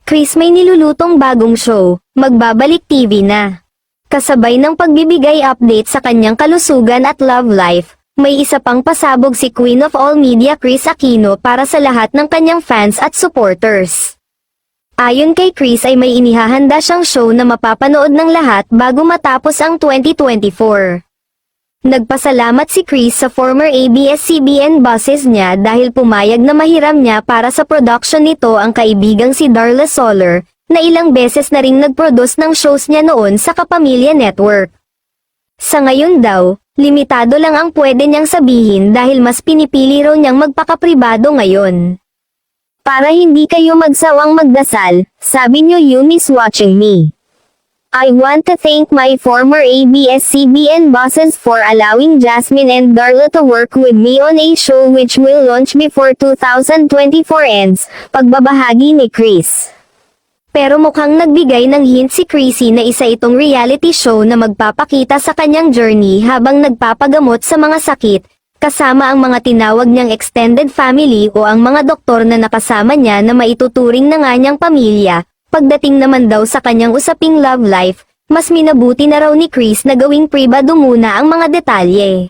Chris may nilulutong bagong show, Magbabalik TV na. Kasabay ng pagbibigay update sa kanyang kalusugan at love life, may isa pang pasabog si Queen of All Media Kris Aquino para sa lahat ng kanyang fans at supporters. Ayon kay Chris ay may inihahanda siyang show na mapapanood ng lahat bago matapos ang 2024. Nagpasalamat si Chris sa former ABS-CBN bosses niya dahil pumayag na mahiram niya para sa production nito ang kaibigang si Darla Soler, na ilang beses na ring nag-produce ng shows niya noon sa Kapamilya Network. Sa ngayon daw, limitado lang ang pwede niyang sabihin dahil mas pinipili raw niyang magpakapribado ngayon. Para hindi kayo magsawang magdasal, sabi niyo you miss watching me. I want to thank my former ABS-CBN bosses for allowing Jasmine and Darla to work with me on a show which will launch before 2024 ends, pagbabahagi ni Chris. Pero mukhang nagbigay ng hint si Chrissy na isa itong reality show na magpapakita sa kanyang journey habang nagpapagamot sa mga sakit, kasama ang mga tinawag niyang extended family o ang mga doktor na nakasama niya na maituturing na nga niyang pamilya. Pagdating naman daw sa kanyang usaping love life, mas minabuti na raw ni Chris na gawing pribado muna ang mga detalye.